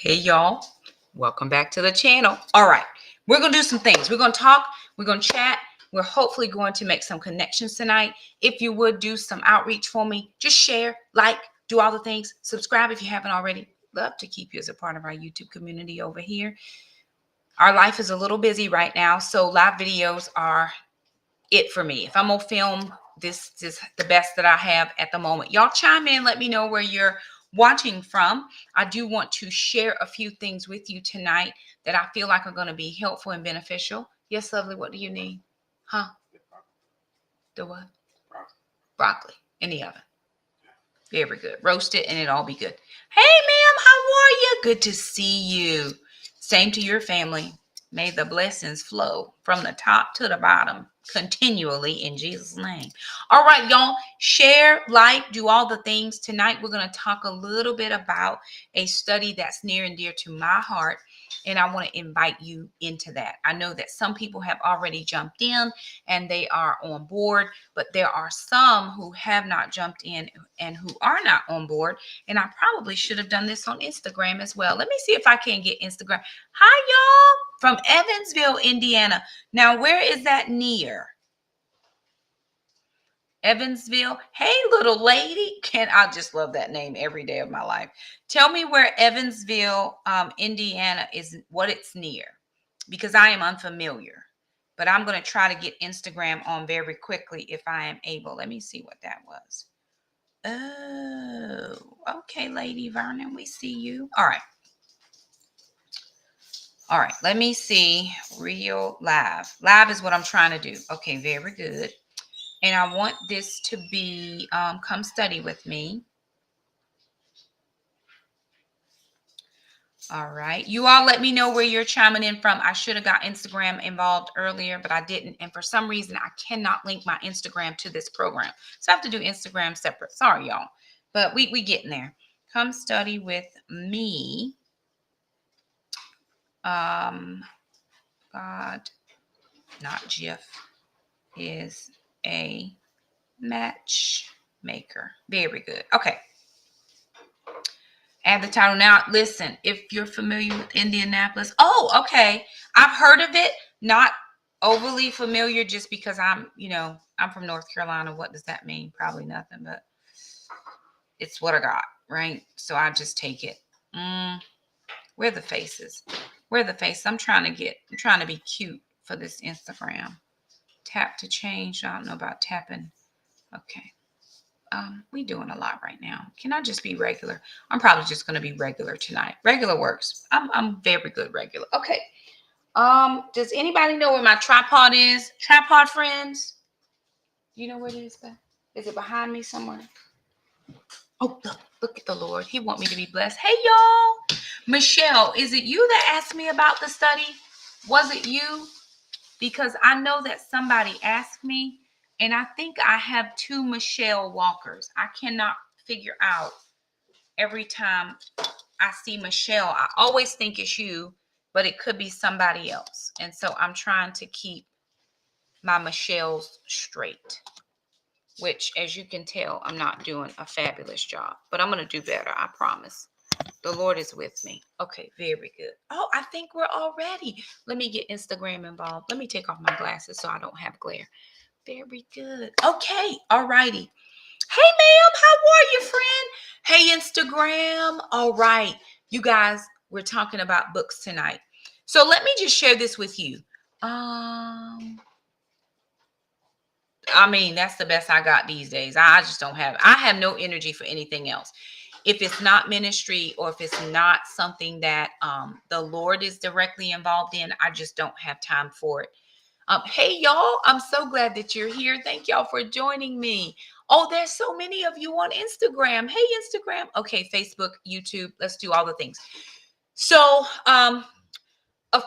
Hey y'all, welcome back to the channel. All right, we're gonna do some things. We're gonna talk, we're gonna chat. We're hopefully going to make some connections tonight. If you would do some outreach for me, just share, like, do all the things. Subscribe if you haven't already. Love to keep you as a part of our YouTube community over here. Our life is a little busy right now, so live videos are it for me. If I'm gonna film, this is the best that I have at the moment. Y'all chime in, let me know where you're watching from. I do want to share a few things with you tonight that I feel like are going to be helpful and beneficial. Yes, lovely, what do you need? Huh? The what? Broccoli in the oven. Very good. Roast it and it'll all be good. Hey, ma'am, how are you? Good to see you. Same to your family. May the blessings flow from the top to the bottom continually in Jesus' name. All right, y'all. Share, like, do all the things. Tonight, we're going to talk a little bit about a study that's near and dear to my heart. And I want to invite you into that. I know that some people have already jumped in and they are on board, but there are some who have not jumped in and who are not on board. And I probably should have done this on Instagram as well. Let me see if I can get Instagram. Hi, y'all, from Evansville, Indiana. Now, where is that near? Evansville. Hey, little lady. I just love that name every day of my life. Tell me where Evansville, Indiana is, what it's near, because I am unfamiliar. But I'm going to try to get Instagram on very quickly if I am able. Let me see what that was. Oh, okay, Lady Vernon, we see you. All right. All right, let me see. Real live. Live is what I'm trying to do. Okay, very good. And I want this to be, come study with me. All right. You all let me know where you're chiming in from. I should have got Instagram involved earlier, but I didn't. And for some reason, I cannot link my Instagram to this program. So I have to do Instagram separate. Sorry, y'all. But we getting there. Come study with me. God, not Jeff, is a matchmaker. Very good. Okay. Add the title. Now, listen, if you're familiar with Indianapolis. Oh, okay. I've heard of it. Not overly familiar just because I'm from North Carolina. What does that mean? Probably nothing, but it's what I got, right? So I just take it. Where are the faces? Where are the faces? I'm trying to be cute for this Instagram. Tap to change. I don't know about tapping. Okay. We doing a lot right now. Can I just be regular? I'm probably just going to be regular tonight. Regular works. I'm very good regular. Okay. Does anybody know where my tripod is? Tripod friends? You know where it is? Is it behind me somewhere? Oh, look at the Lord. He want me to be blessed. Hey, y'all. Michelle, is it you that asked me about the study? Was it you? Because I know that somebody asked me, and I think I have two Michelle Walkers. I cannot figure out every time I see Michelle. I always think it's you, but it could be somebody else. And so I'm trying to keep my Michelles straight, which, as you can tell, I'm not doing a fabulous job, but I'm going to do better. I promise. The Lord is with me. Okay, very good. Oh, I think we're all ready. Let me get Instagram involved. Let me take off my glasses so I don't have glare. Very good. Okay, all righty. Hey, ma'am, how are you, friend? Hey, Instagram. All right, you guys, we're talking about books tonight. So let me just share this with you. That's the best I got these days. I have no energy for anything else. If it's not ministry or if it's not something that the Lord is directly involved in, I just don't have time for it. Hey, y'all, I'm so glad that you're here. Thank y'all for joining me. Oh, there's so many of you on Instagram. Hey, Instagram. Okay, Facebook, YouTube. Let's do all the things. So a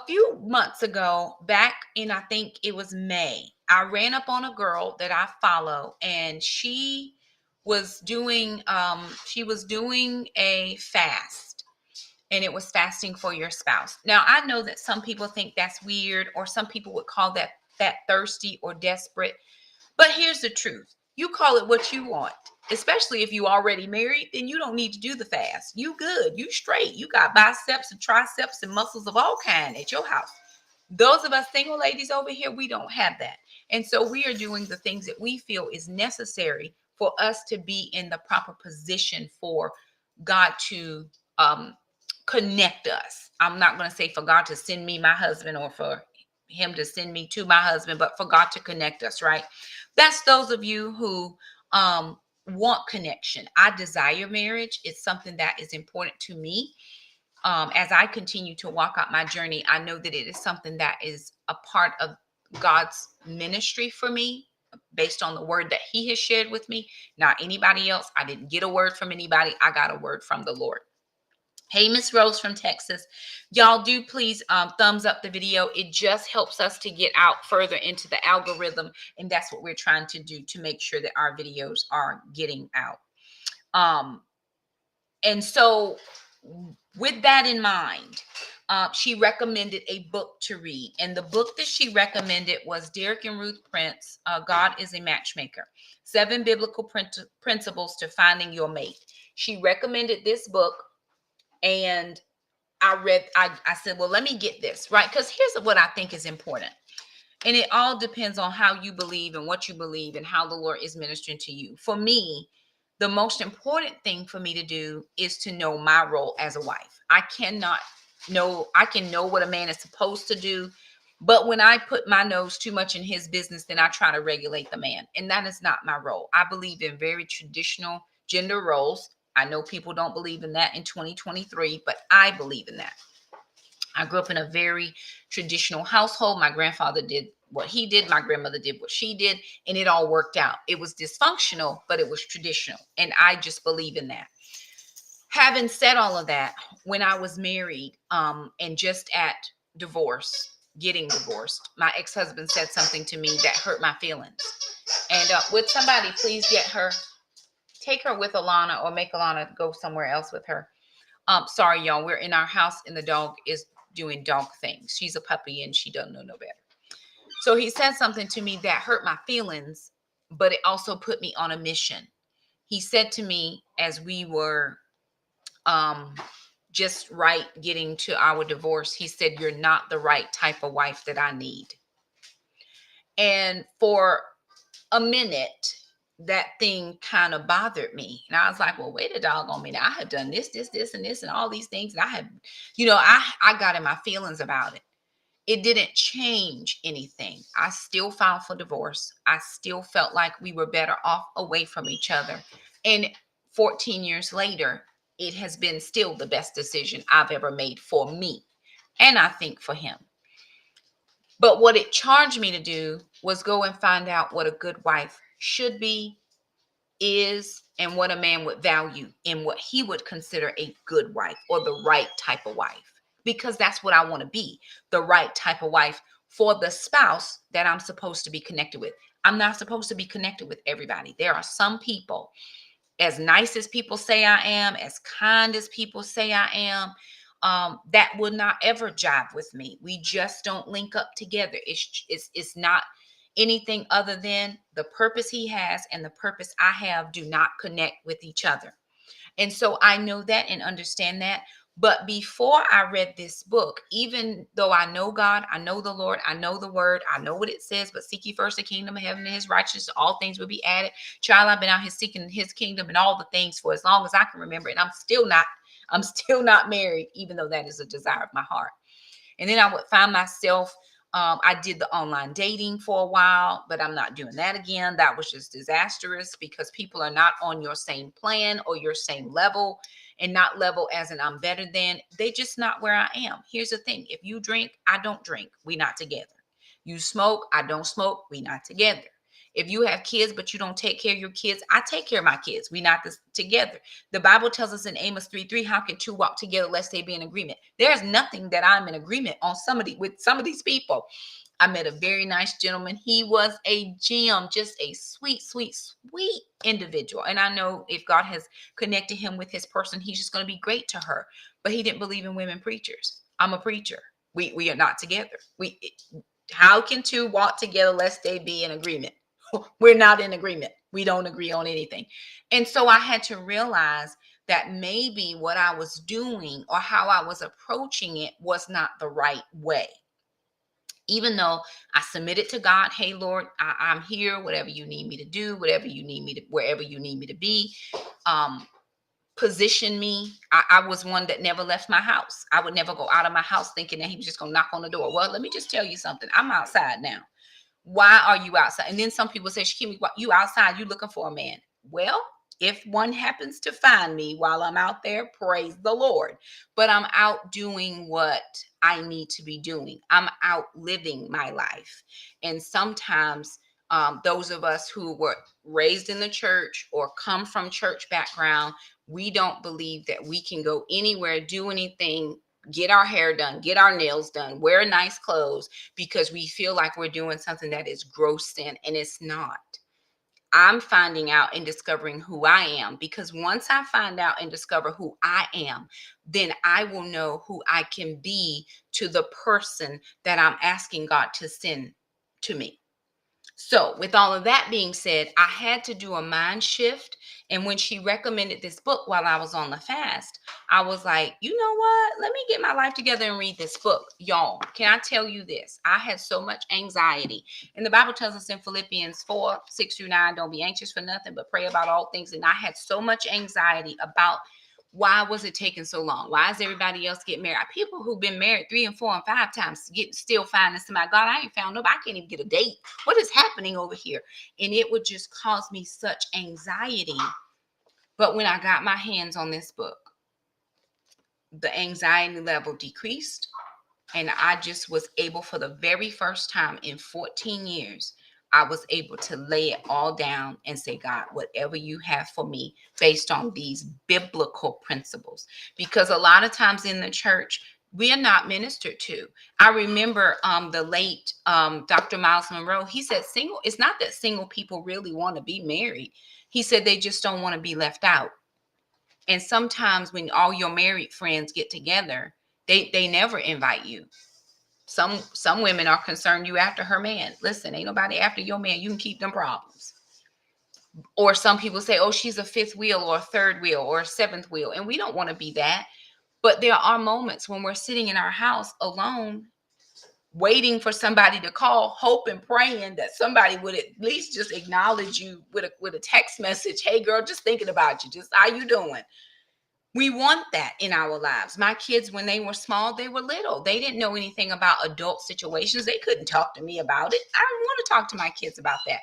few months ago, back in, I think it was May, I ran up on a girl that I follow, and she was doing a fast, and it was fasting for your spouse. Now, I know that some people think that's weird, or some people would call that thirsty or desperate. But here's the truth. You call it what you want. especially if you already married, then you don't need to do the fast. You good, you straight, you got biceps and triceps and muscles of all kind at your house. Those of us single ladies over here, we don't have that. And so we are doing the things that we feel is necessary for us to be in the proper position for God to connect us. I'm not going to say for God to send me my husband or for him to send me to my husband, but for God to connect us, right? That's those of you who want connection. I desire marriage. It's something that is important to me. As I continue to walk out my journey, I know that it is something that is a part of God's ministry for me based on the word that he has shared with me, not anybody else. I didn't get a word from anybody. I got a word from the Lord. Hey, Miss Rose from Texas. Y'all do please thumbs up the video. It just helps us to get out further into the algorithm. And that's what we're trying to do to make sure that our videos are getting out. And so with that in mind, she recommended a book to read. And the book that she recommended was Derek and Ruth Prince, God is a Matchmaker, 7 Biblical Principles to Finding Your Mate. She recommended this book. And I said, well, let me get this, right? Because here's what I think is important. And it all depends on how you believe and what you believe and how the Lord is ministering to you. For me, the most important thing for me to do is to know my role as a wife. I can know what a man is supposed to do. But when I put my nose too much in his business, then I try to regulate the man. And that is not my role. I believe in very traditional gender roles. I know people don't believe in that in 2023, but I believe in that. I grew up in a very traditional household. My grandfather did what he did. My grandmother did what she did, and it all worked out. It was dysfunctional, but it was traditional. And I just believe in that. Having said all of that, when I was married and just at getting divorced, my ex-husband said something to me that hurt my feelings. And would somebody please take her with Alana or make Alana go somewhere else with her? Sorry, y'all. We're in our house and the dog is doing dog things. She's a puppy and she doesn't know no better. So he said something to me that hurt my feelings, but it also put me on a mission. He said to me as we were just getting to our divorce, he said, "You're not the right type of wife that I need." And for a minute, that thing kind of bothered me. And I was like, well, wait a doggone minute. I have done this, and this, and all these things. And I have, I got in my feelings about it. It didn't change anything. I still filed for divorce. I still felt like we were better off away from each other. And 14 years later, it has been still the best decision I've ever made for me. And I think for him. But what it charged me to do was go and find out what a good wife should be, is, and what a man would value in what he would consider a good wife or the right type of wife. Because that's what I want to be, the right type of wife for the spouse that I'm supposed to be connected with. I'm not supposed to be connected with everybody. There are some people, as nice as people say I am, as kind as people say I am, that would not ever jive with me. We just don't link up together. It's not anything other than the purpose he has and the purpose I have do not connect with each other. And so I know that and understand that. But before I read this book, even though I know God, I know the Lord, I know the word, I know what it says, but seek ye first the kingdom of heaven and his righteousness, all things will be added. Child, I've been out here seeking his kingdom and all the things for as long as I can remember. And I'm still not married, even though that is a desire of my heart. And then I would find myself, I did the online dating for a while, but I'm not doing that again. That was just disastrous because people are not on your same plan or your same level, and not level as in I'm better than. They just not where I am. Here's the thing. If you drink, I don't drink. We not together. You smoke, I don't smoke. We not together. If you have kids, but you don't take care of your kids, I take care of my kids. We not together. The Bible tells us in Amos 3:3, how can two walk together lest they be in agreement? There's nothing that I'm in agreement on with some of these people. I met a very nice gentleman. He was a gem, just a sweet, sweet, sweet individual. And I know if God has connected him with his person, he's just going to be great to her. But he didn't believe in women preachers. I'm a preacher. We are not together. How can two walk together lest they be in agreement? We're not in agreement. We don't agree on anything. And so I had to realize that maybe what I was doing or how I was approaching it was not the right way. Even though I submitted to God, hey, Lord, I'm here, whatever you need me to do, whatever you need me to, wherever you need me to be. Position me. I was one that never left my house. I would never go out of my house thinking that he was just going to knock on the door. Well, let me just tell you something. I'm outside now. Why are you outside? And then some people say, Shakimi, you outside, you looking for a man. Well, if one happens to find me while I'm out there, praise the Lord. But I'm out doing what I need to be doing. I'm out living my life. And sometimes those of us who were raised in the church or come from church background, we don't believe that we can go anywhere, do anything, get our hair done, get our nails done, wear nice clothes, because we feel like we're doing something that is gross sin, and it's not. I'm finding out and discovering who I am, because once I find out and discover who I am, then I will know who I can be to the person that I'm asking God to send to me. So, with all of that being said, I had to do a mind shift. And when she recommended this book while I was on the fast, I was like, you know what? Let me get my life together and read this book. Y'all, can I tell you this? I had so much anxiety. And the Bible tells us in Philippians 4:6-9, don't be anxious for nothing, but pray about all things. And I had so much anxiety about, why was it taking so long? Why is everybody else getting married? People who've been married 3 and 4 and 5 times still finding somebody. God, I ain't found nobody. I can't even get a date. What is happening over here? And it would just cause me such anxiety. But when I got my hands on this book, the anxiety level decreased. And I just was able, for the very first time in 14 years, I was able to lay it all down and say, God, whatever you have for me based on these biblical principles. Because a lot of times in the church, we are not ministered to. I remember the late Dr. Miles Monroe. He said, it's not that single people really want to be married. He said they just don't want to be left out. And sometimes when all your married friends get together, they never invite you. Some women are concerned you after her man. Listen, ain't nobody after your man. You can keep them problems. Or some people say, oh, she's a fifth wheel or a third wheel or a seventh wheel. And we don't want to be that. But there are moments when we're sitting in our house alone, waiting for somebody to call, hoping, praying that somebody would at least just acknowledge you with a text message. Hey, girl, just thinking about you. Just how you doing? We want that in our lives. My kids, when they were small, they were little. They didn't know anything about adult situations. They couldn't talk to me about it. I didn't want to talk to my kids about that.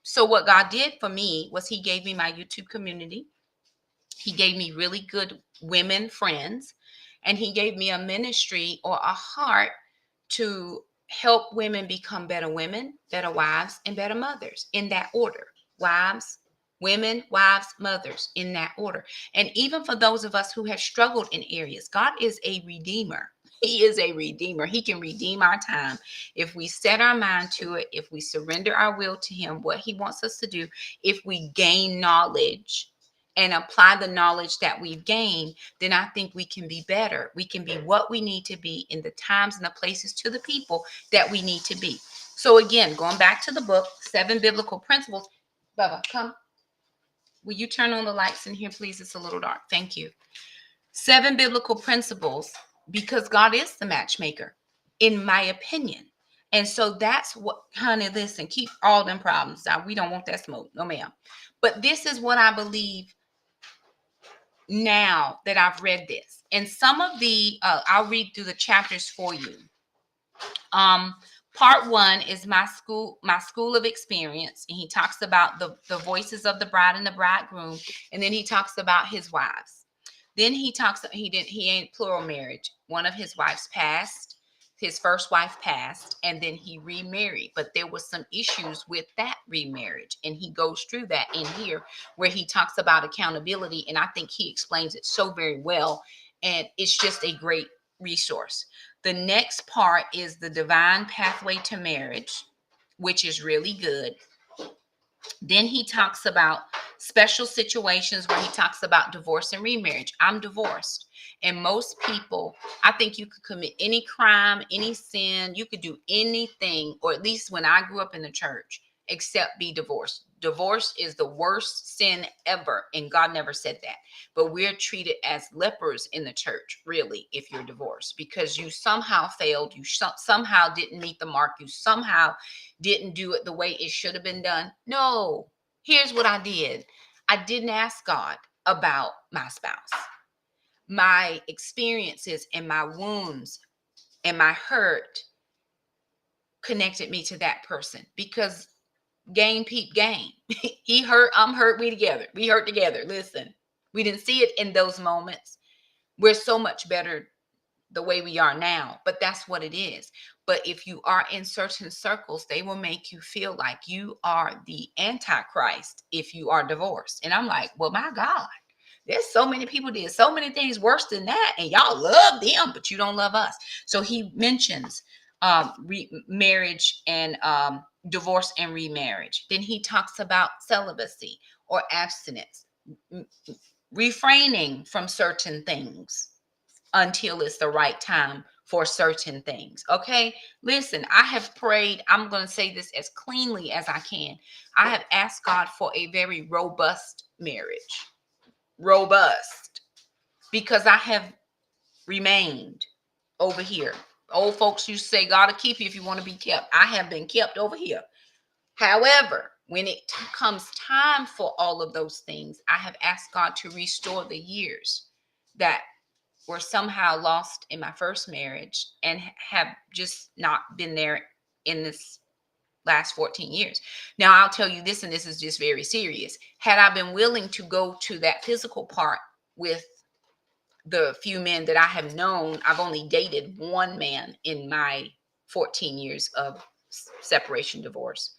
So what God did for me was he gave me my YouTube community. He gave me really good women friends, and he gave me a ministry or a heart to help women become better women, better wives, and better mothers, in that order. Wives, women, wives, mothers, in that order. And even for those of us who have struggled in areas, God is a redeemer. He is a redeemer. He can redeem our time if we set our mind to it, if we surrender our will to him, what he wants us to do, if we gain knowledge and apply the knowledge that we've gained, then I think we can be better. We can be what we need to be in the times and the places to the people that we need to be. So again, going back to the book, 7 Biblical Principles. Bubba, come. Will you turn on the lights in here, please? It's a little dark. Thank you. 7 Biblical Principles, because God is the matchmaker, in my opinion. And so that's what, honey, listen, keep all them problems down. We don't want that smoke. No, ma'am. But this is what I believe now that I've read this. And some of the, I'll read through the chapters for you. Part 1 is my school of experience. And he talks about the voices of the bride and the bridegroom. And then he talks about his wives. Then he talks, he ain't plural marriage. One of his wives passed. His first wife passed, and then he remarried. But there was some issues with that remarriage. And he goes through that in here where he talks about accountability. And I think he explains it so very well. And it's just a great resource. The next part is the divine pathway to marriage, which is really good. Then he talks about special situations where he talks about divorce and remarriage. I'm divorced. And most people, I think you could commit any crime, any sin, you could do anything, or at least when I grew up in the church, except be divorced. Divorce is the worst sin ever, and God never said that. But we're treated as lepers in the church, really, if you're divorced, because you somehow failed, you somehow didn't meet the mark, you somehow didn't do it the way it should have been done. No, here's what I did. I didn't ask God about my spouse. My experiences and my wounds and my hurt connected me to that person, because game peep game. He hurt, I'm hurt, we together. We hurt together. Listen, we didn't see it in those moments. We're so much better the way we are now, but that's what it is. But if you are in certain circles, they will make you feel like you are the antichrist if you are divorced. And I'm like, well, my God, there's so many people did so many things worse than that, and y'all love them, but you don't love us. So he mentions marriage and divorce and remarriage. Then he talks about celibacy or abstinence, refraining from certain things until it's the right time for certain things. Okay, listen, I have prayed. I'm going to say this as cleanly as I can. I have asked God for a very robust marriage. Robust, because I have remained over here. Old folks used to say, God will keep you if you want to be kept. I have been kept over here. However, when it comes time for all of those things, I have asked God to restore the years that were somehow lost in my first marriage and have just not been there in this last 14 years. Now, I'll tell you this, and this is just very serious. Had I been willing to go to that physical part with the few men that I have known, I've only dated one man in my 14 years of separation, divorce.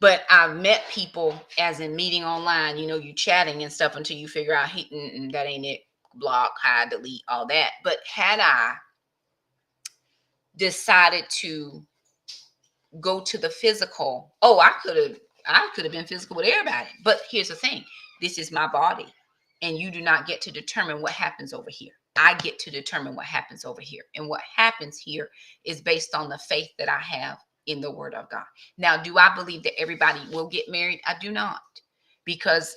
But I've met people, as in meeting online, you chatting and stuff until you figure out that ain't it, block, hide, delete, all that. But had I decided to go to the physical, I could have been physical with everybody. But here's the thing. This is my body, and you do not get to determine what happens over here. I get to determine what happens over here. And what happens here is based on the faith that I have in the word of God. Now, do I believe that everybody will get married? I do not, because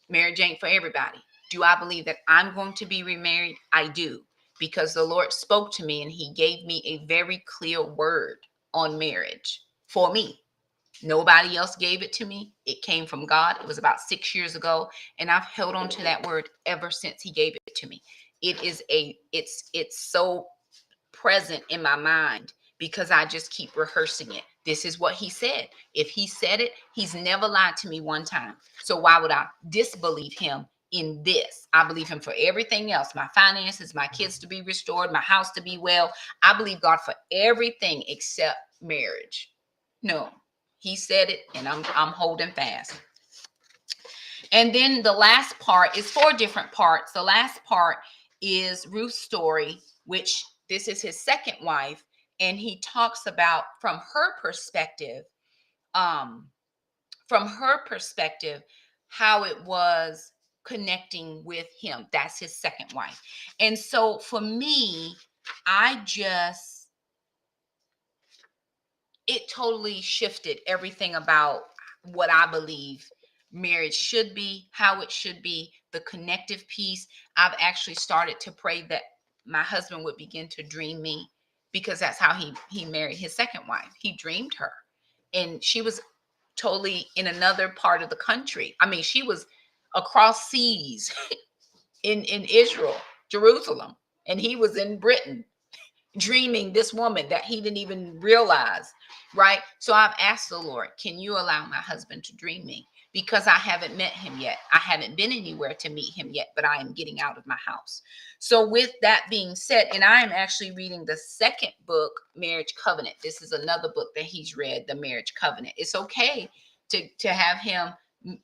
marriage ain't for everybody. Do I believe that I'm going to be remarried? I do, because the Lord spoke to me and he gave me a very clear word on marriage for me. Nobody else gave it to me. It came from God. It was about 6 years ago, and I've held on to that word ever since he gave it to me. It's so present in my mind because I just keep rehearsing it. This is what he said. If he said it, he's never lied to me one time. So why would I disbelieve him in this? I believe him for everything else. My finances, my kids to be restored, my house to be well. I believe God for everything except marriage. No, he said it, and I'm holding fast. And then the last part is 4 different parts. The last part is Ruth's story, which this is his second wife, and he talks about from her perspective, how it was connecting with him. That's his second wife. And so for me, it totally shifted everything about what I believe marriage should be, how it should be, the connective piece. I've actually started to pray that my husband would begin to dream me, because that's how he married his second wife. He dreamed her, and she was totally in another part of the country. I mean, she was across seas in Israel, Jerusalem, and he was in Britain, dreaming this woman that he didn't even realize, right? So I've asked the Lord, can you allow my husband to dream me? Because I haven't met him yet. I haven't been anywhere to meet him yet, but I am getting out of my house. So with that being said, and I am actually reading the second book, Marriage Covenant. This is another book that he's read, the Marriage Covenant. It's okay to have him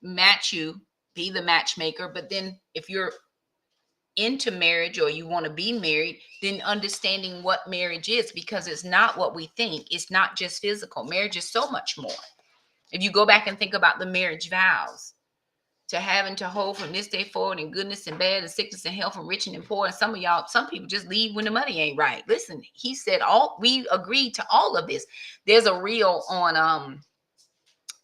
match you, be the matchmaker, but then if you're into marriage or you want to be married, then understanding what marriage is, because it's not what we think. It's not just physical. Marriage is so much more. If you go back and think about the marriage vows, to have and to hold from this day forward, in goodness and bad, and sickness and health, and rich and poor. And some people just leave when the money ain't right. Listen, he said we agreed to all of this. There's a reel on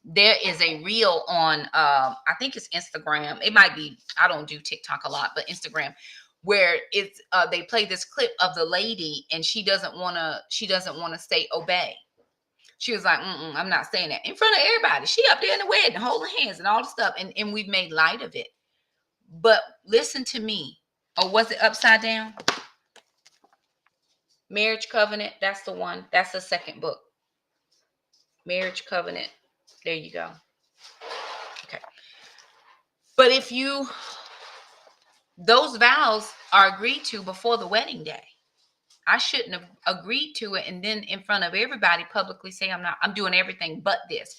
there is a reel on I think it's Instagram. It might be, I don't do TikTok a lot, but Instagram, where it's they play this clip of the lady, and she doesn't want to say obey. She was like, I'm not saying that in front of everybody. She up there in the wedding holding hands and all the stuff, and we've made light of it. But listen to me. Or was it upside down? Marriage Covenant. That's the one. That's the second book. Marriage Covenant. There you go. Okay. But those vows are agreed to before the wedding day. I shouldn't have agreed to it and then in front of everybody publicly say I'm doing everything but this.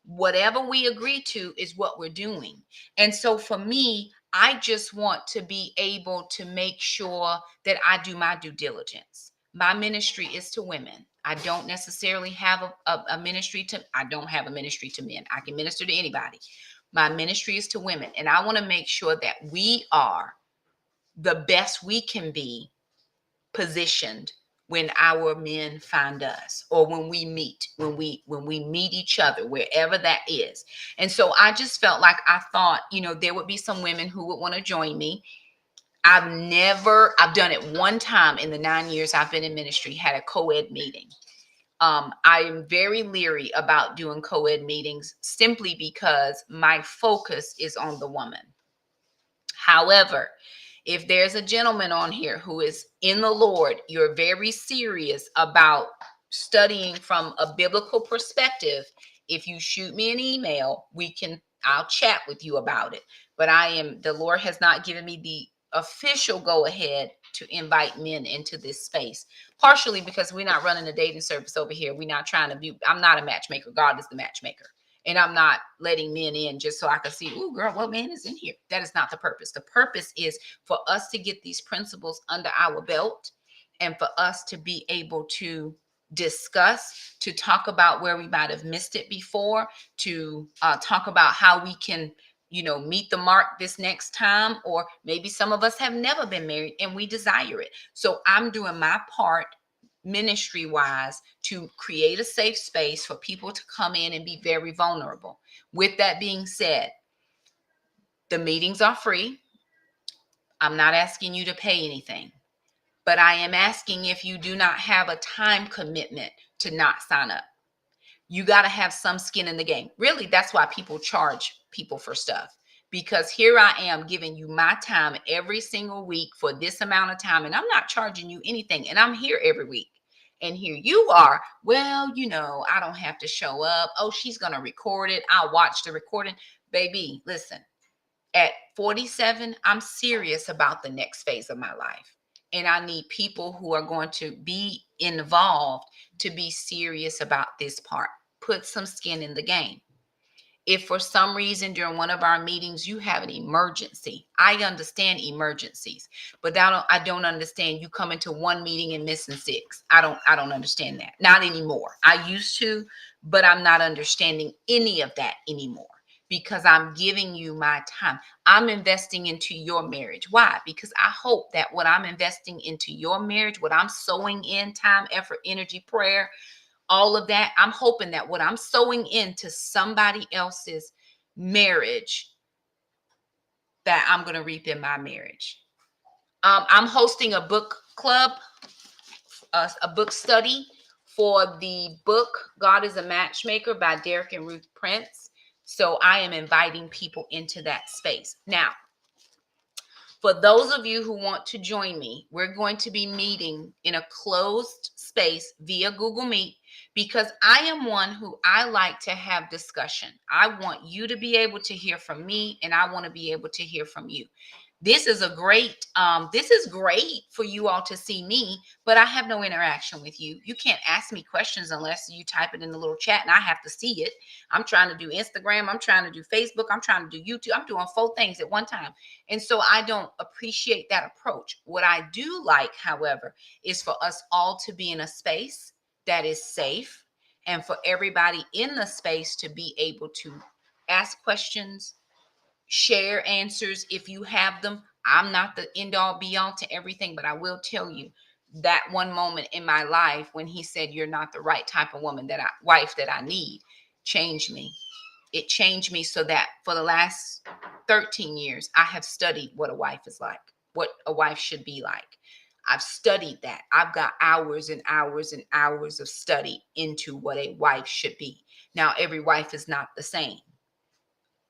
Whatever we agree to is what we're doing. And so for me, I just want to be able to make sure that I do my due diligence. My ministry is to women. I don't necessarily have a ministry to, I don't have a ministry to men. I can minister to anybody. My ministry is to women. And I want to make sure that we are the best we can be positioned when our men find us, or when we meet each other, wherever that is. And so I just felt like, I thought, there would be some women who would want to join me. I've done it one time in the 9 years I've been in ministry, had a co-ed meeting. I am very leery about doing co-ed meetings simply because my focus is on the woman. However, if there's a gentleman on here who is in the Lord, you're very serious about studying from a biblical perspective, if you shoot me an email, I'll chat with you about it. But the Lord has not given me the official go ahead to invite men into this space, partially because we're not running a dating service over here. We're not trying to be, I'm not a matchmaker. God is the matchmaker. And I'm not letting men in just so I can see, ooh, girl, what man is in here? That is not the purpose. The purpose is for us to get these principles under our belt, and for us to be able to discuss, to talk about where we might have missed it before, to talk about how we can, meet the mark this next time. Or maybe some of us have never been married and we desire it. So I'm doing my part ministry wise to create a safe space for people to come in and be very vulnerable. With that being said, the meetings are free. I'm not asking you to pay anything, but I am asking, if you do not have a time commitment, to not sign up. You got to have some skin in the game. Really, that's why people charge people for stuff. Because here I am giving you my time every single week for this amount of time, and I'm not charging you anything. And I'm here every week. And here you are, well, I don't have to show up. Oh, she's going to record it. I'll watch the recording. Baby, listen, at 47, I'm serious about the next phase of my life. And I need people who are going to be involved to be serious about this part. Put some skin in the game. If for some reason during one of our meetings you have an emergency, I understand emergencies, but I don't understand you coming to one meeting and missing six. I don't understand that. Not anymore. I used to, but I'm not understanding any of that anymore, because I'm giving you my time. I'm investing into your marriage. Why? Because I hope that what I'm investing into your marriage, what I'm sowing in time, effort, energy, prayer, all of that, I'm hoping that what I'm sowing into somebody else's marriage, that I'm going to reap in my marriage. I'm hosting a book club, a book study for the book God Is a Matchmaker by Derek and Ruth Prince. So I am inviting people into that space. Now, for those of you who want to join me, we're going to be meeting in a closed space via Google Meet, because I am one who I like to have discussion. I want you to be able to hear from me, and I want to be able to hear from you. This is great for you all to see me, but I have no interaction with you. You can't ask me questions unless you type it in the little chat and I have to see it. I'm trying to do Instagram. I'm trying to do Facebook. I'm trying to do YouTube. I'm doing 4 things at one time. And so I don't appreciate that approach. What I do like, however, is for us all to be in a space that is safe, and for everybody in the space to be able to ask questions, share answers if you have them. I'm not the end all be all to everything, but I will tell you that one moment in my life when he said, you're not the right type of wife that I need, changed me. It changed me so that for the last 13 years, I have studied what a wife is like, what a wife should be like. I've studied that. I've got hours and hours and hours of study into what a wife should be. Now, every wife is not the same.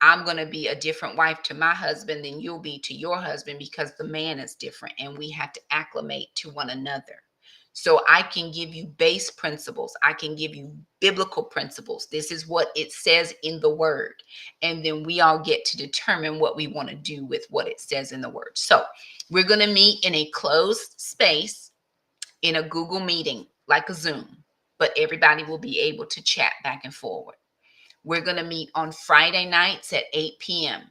I'm going to be a different wife to my husband than you'll be to your husband because the man is different and we have to acclimate to one another. So I can give you base principles. I can give you biblical principles. This is what it says in the word. And then we all get to determine what we want to do with what it says in the word. So we're going to meet in a closed space in a Google meeting, like a Zoom, but everybody will be able to chat back and forward. We're going to meet on Friday nights at 8 p.m.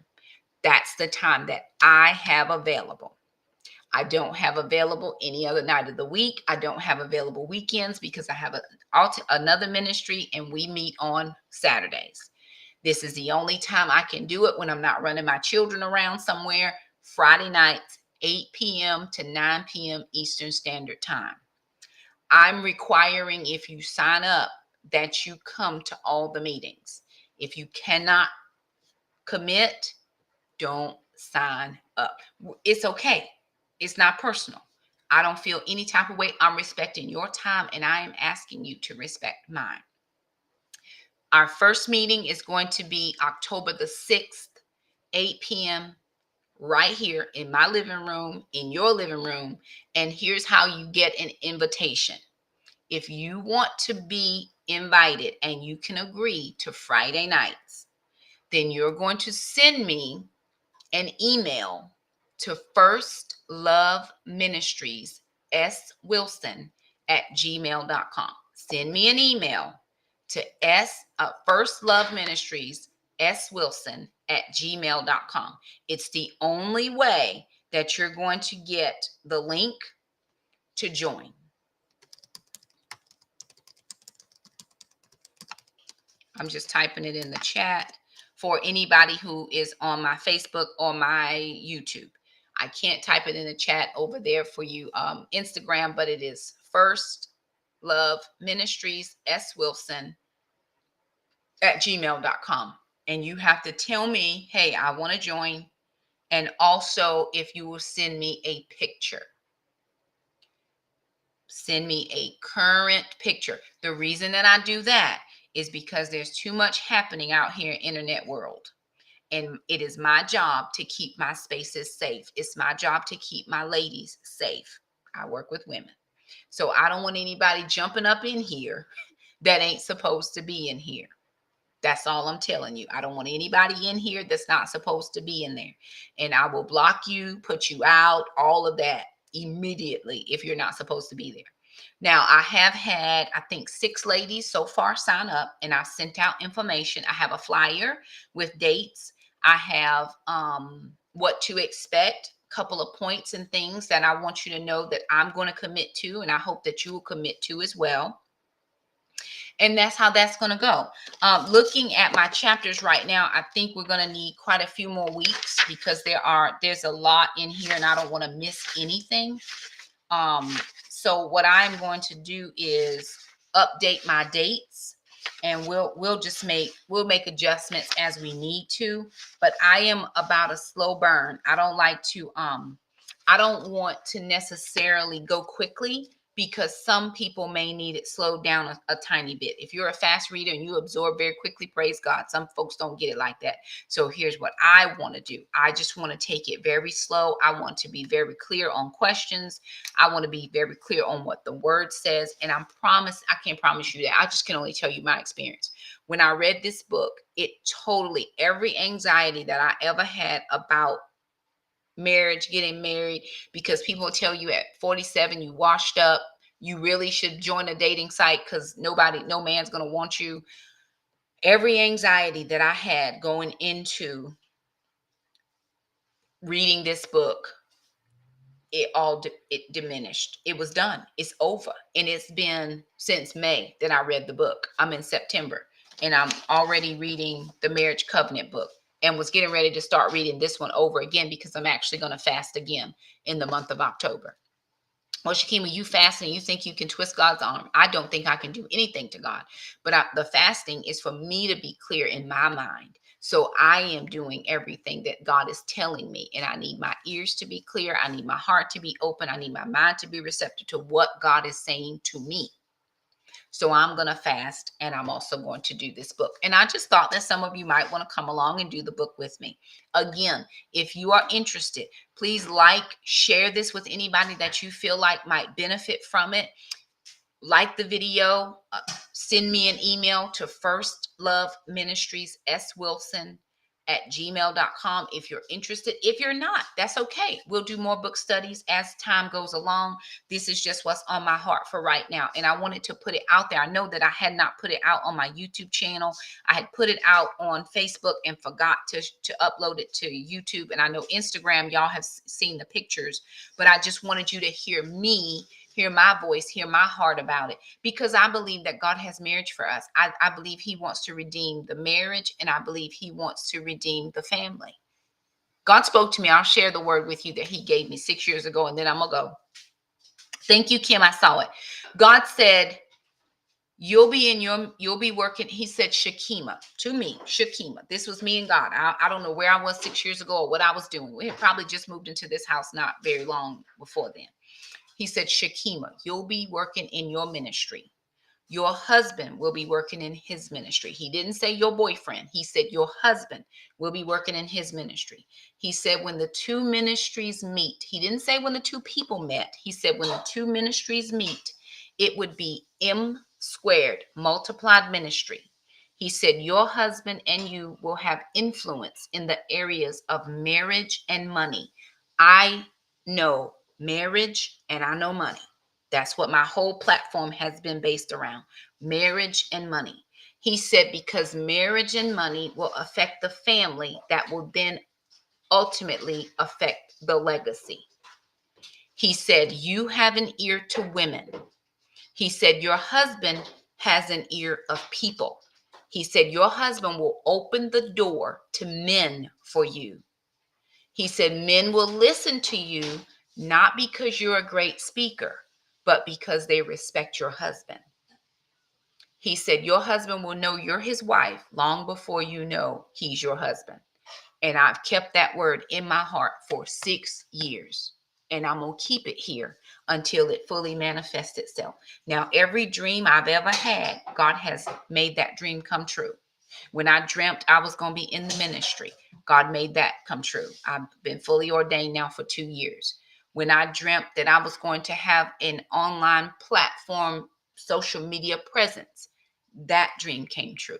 That's the time that I have available. I don't have available any other night of the week. I don't have available weekends because I have another ministry and we meet on Saturdays. This is the only time I can do it when I'm not running my children around somewhere. Friday nights, 8 p.m. to 9 p.m. Eastern Standard Time. I'm requiring, if you sign up, that you come to all the meetings. If you cannot commit, don't sign up. It's okay. It's not personal. I don't feel any type of way. I'm respecting your time and I am asking you to respect mine. Our first meeting is going to be October the 6th, 8 p.m. right here in my living room, in your living room. And here's how you get an invitation. If you want to be invited and you can agree to Friday nights, then you're going to send me an email to First Love Ministries, swilson@gmail.com. Send me an email to First Love Ministries, swilson@gmail.com. It's the only way that you're going to get the link to join. I'm just typing it in the chat for anybody who is on my Facebook or my YouTube. I can't type it in the chat over there for you, Instagram, but it is First Love Ministries, swilson@gmail.com. And you have to tell me, hey, I want to join. And also, if you will send me a picture. Send me a current picture. The reason that I do that is because there's too much happening out here in the internet world. And it is my job to keep my spaces safe. It's my job to keep my ladies safe. I work with women. So I don't want anybody jumping up in here that ain't supposed to be in here. That's all I'm telling you. I don't want anybody in here that's not supposed to be in there. And I will block you, put you out, all of that immediately if you're not supposed to be there. Now, I have had, I think, 6 ladies so far sign up, and I've sent out information. I have a flyer with dates. I have what to expect, a couple of points and things that I want you to know that I'm going to commit to, and I hope that you will commit to as well. And that's how that's going to go. Looking at my chapters right now, I think we're going to need quite a few more weeks because there's a lot in here and I don't want to miss anything. So what I'm going to do is update my dates and we'll make adjustments as we need to. But I am about a slow burn. I don't want to necessarily go quickly, because some people may need it slowed down a tiny bit. If you're a fast reader and you absorb very quickly, praise God. Some folks don't get it like that. So here's what I want to do. I just want to take it very slow. I want to be very clear on questions. I want to be very clear on what the word says. And I can't promise you that. I just can only tell you my experience. When I read this book, every anxiety that I ever had about marriage, getting married, because people tell you at 47 you washed up, you really should join a dating site because no man's going to want you. Every anxiety that I had going into reading this book, it diminished. It was done. It's over. And it's been since May that I read the book. I'm in September and I'm already reading the Marriage Covenant book and was getting ready to start reading this one over again because I'm actually going to fast again in the month of October. Well, Shakima, you fasting, you think you can twist God's arm. I don't think I can do anything to God. But the fasting is for me to be clear in my mind. So I am doing everything that God is telling me. And I need my ears to be clear. I need my heart to be open. I need my mind to be receptive to what God is saying to me. So I'm going to fast, and I'm also going to do this book. And I just thought that some of you might want to come along and do the book with me. Again, if you are interested, please share this with anybody that you feel like might benefit from it. Like the video, send me an email to firstloveministriesswilson@gmail.com if you're interested. If you're not, that's okay. We'll do more book studies as time goes along. This is just what's on my heart for right now. And I wanted to put it out there. I know that I had not put it out on my YouTube channel. I had put it out on Facebook and forgot to upload it to YouTube. And I know Instagram, y'all have seen the pictures, but I just wanted you to hear me, hear my voice, hear my heart about it, because I believe that God has marriage for us. I believe he wants to redeem the marriage, and I believe he wants to redeem the family. God spoke to me. I'll share the word with you that he gave me 6 years ago, and then I'm going to go. Thank you, Kim. I saw it. God said, you'll be working. He said, Shakima, to me, Shakima. This was me and God. I don't know where I was 6 years ago or what I was doing. We had probably just moved into this house not very long before then. He said, Shakima, you'll be working in your ministry. Your husband will be working in his ministry. He didn't say your boyfriend. He said your husband will be working in his ministry. He said when the two ministries meet, he didn't say when the two people met. He said when the two ministries meet, it would be M squared, multiplied ministry. He said your husband and you will have influence in the areas of marriage and money. I know marriage and I know money. That's what my whole platform has been based around, marriage and money. He said, because marriage and money will affect the family, that will then ultimately affect the legacy. He said, you have an ear to women. He said, your husband has an ear of people. He said, your husband will open the door to men for you. He said, men will listen to you, not because you're a great speaker, but because they respect your husband. He said, your husband will know you're his wife long before you know he's your husband. And I've kept that word in my heart for 6 years. And I'm going to keep it here until it fully manifests itself. Now, every dream I've ever had, God has made that dream come true. When I dreamt I was going to be in the ministry, God made that come true. I've been fully ordained now for 2 years. When I dreamt that I was going to have an online platform, social media presence, that dream came true.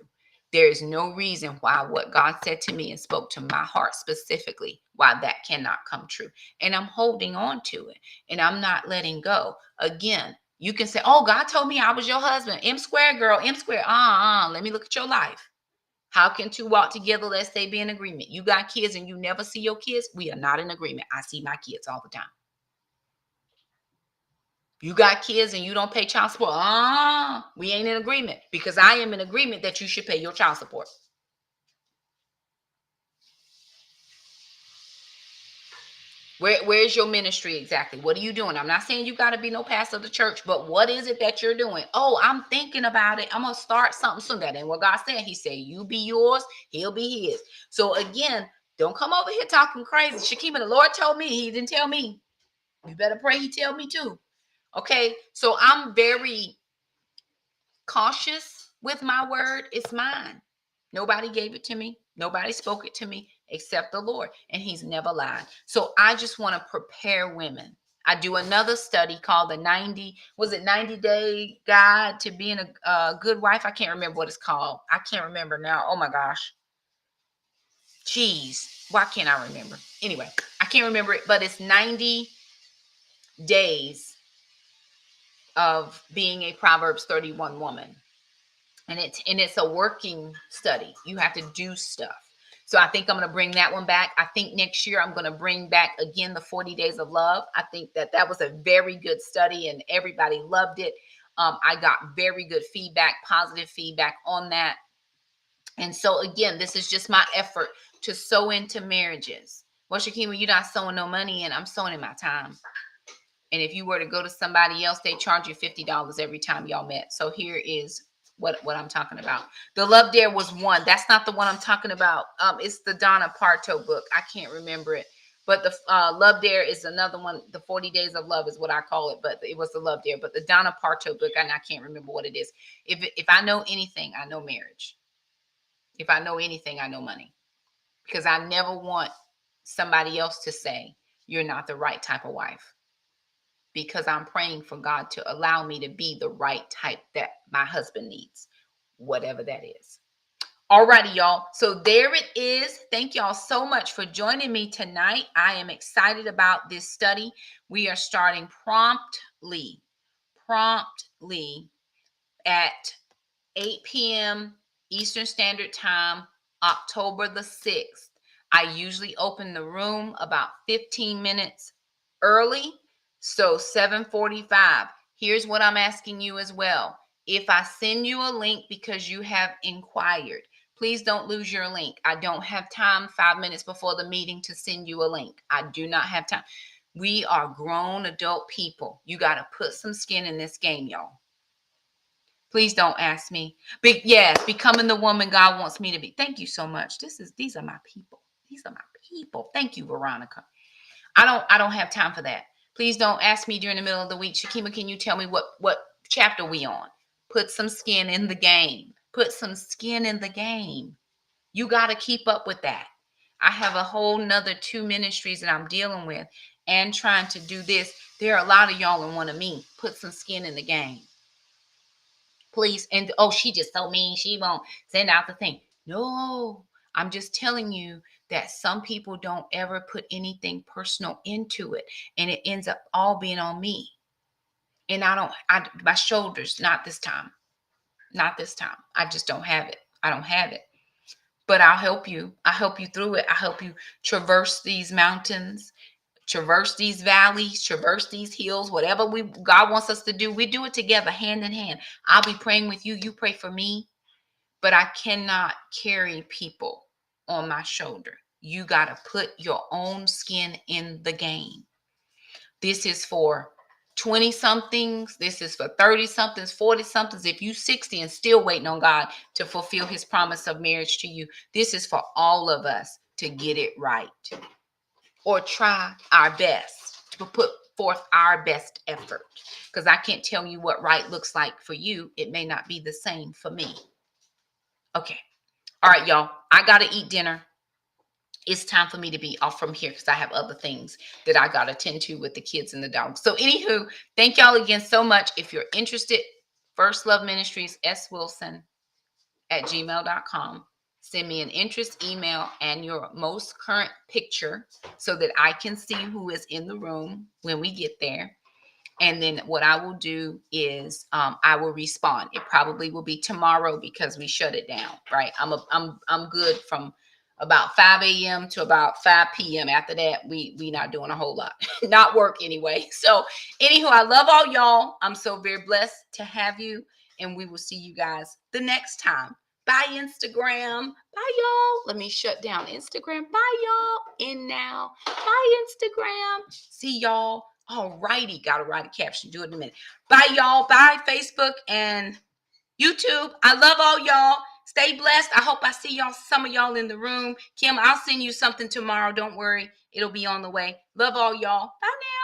There is no reason why what God said to me and spoke to my heart specifically, why that cannot come true. And I'm holding on to it, and I'm not letting go. Again, you can say, oh, God told me I was your husband. M squared, girl, M squared. Let me look at your life. How can two walk together lest they be in agreement? You got kids and you never see your kids? We are not in agreement. I see my kids all the time. You got kids and you don't pay child support? We ain't in agreement, because I am in agreement that you should pay your child support. Where's your ministry exactly? What are you doing? I'm not saying you got to be no pastor of the church, but what is it that you're doing? Oh, I'm thinking about it. I'm going to start something soon. That ain't what God said. He said, you be yours, he'll be his. So again, don't come over here talking crazy. Shakima, the Lord told me. He didn't tell me. You better pray he tell me too. Okay, so I'm very cautious with my word. It's mine. Nobody gave it to me. Nobody spoke it to me except the Lord, and he's never lied. So I just want to prepare women. I do another study called the 90 day guide to being a good wife. I can't remember what it's called. I can't remember now. Oh my gosh. Jeez. Why can't I remember? Anyway, I can't remember it, but it's 90 days of being a Proverbs 31 woman. And it's a working study. You have to do stuff. So I think I'm going to bring that one back. I think next year I'm going to bring back again the 40 Days of Love. I think that was a very good study and everybody loved it. I got very good feedback, positive feedback on that. And so again, this is just my effort to sow into marriages. Well, Shakima, you're not sowing no money in. I'm sowing in my time. And if you were to go to somebody else, they charge you $50 every time y'all met. So here is what I'm talking about. The Love Dare was one. That's not the one I'm talking about. It's the Donna Parto book. I can't remember it. But the Love Dare is another one. The 40 Days of Love is what I call it. But it was the Love Dare. But the Donna Parto book, and I can't remember what it is. If I know anything, I know marriage. If I know anything, I know money. Because I never want somebody else to say, you're not the right type of wife. Because I'm praying for God to allow me to be the right type that my husband needs, whatever that is. Alrighty, y'all. So there it is. Thank y'all so much for joining me tonight. I am excited about this study. We are starting promptly at 8 p.m. Eastern Standard Time, October the 6th. I usually open the room about 15 minutes early, so 7:45. Here's what I'm asking you as well. If I send you a link because you have inquired, please don't lose your link. I don't have time 5 minutes before the meeting to send you a link. I do not have time. We are grown adult people. You got to put some skin in this game, y'all. Please don't ask me. But yes, becoming the woman God wants me to be. Thank you so much. These are my people. These are my people. Thank you, Veronica. I don't have time for that. Please don't ask me during the middle of the week, Shakima, can you tell me what chapter we on? Put some skin in the game. Put some skin in the game. You got to keep up with that. I have a whole nother 2 ministries that I'm dealing with and trying to do this. There are a lot of y'all in one of me. Put some skin in the game. Please. And she just so mean, she won't send out the thing. No, I'm just telling you that some people don't ever put anything personal into it, and it ends up all being on me. And my shoulders, not this time. I just don't have it. I don't have it. But I'll help you. I'll help you through it. I'll help you traverse these mountains, traverse these valleys, traverse these hills, whatever God wants us to do. We do it together, hand in hand. I'll be praying with you. You pray for me. But I cannot carry people on my shoulder. You got to put your own skin in the game. This is for 20 somethings. This is for 30 somethings, 40 somethings. If you 60 and still waiting on God to fulfill his promise of marriage to you, this is for all of us to get it right, or try our best to put forth our best effort. Because I can't tell you what right looks like for you. It may not be the same for me. Okay. All right, y'all. I got to eat dinner. It's time for me to be off from here because I have other things that I got to tend to with the kids and the dogs. So anywho, thank y'all again so much. If you're interested, First Love Ministries, swilson@gmail.com. Send me an interest email and your most current picture so that I can see who is in the room when we get there. And then what I will do is I will respond. It probably will be tomorrow because we shut it down, right? I'm good from about 5 a.m. to about 5 p.m. After that, we not doing a whole lot. Not work anyway. So anywho, I love all y'all. I'm so very blessed to have you. And we will see you guys the next time. Bye, Instagram. Bye, y'all. Let me shut down Instagram. Bye, y'all. In now. Bye, Instagram. See y'all. All righty. Got to write a caption. Do it in a minute. Bye, y'all. Bye, Facebook and YouTube. I love all y'all. Stay blessed. I hope I see y'all, some of y'all in the room. Kim, I'll send you something tomorrow. Don't worry. It'll be on the way. Love all y'all. Bye now.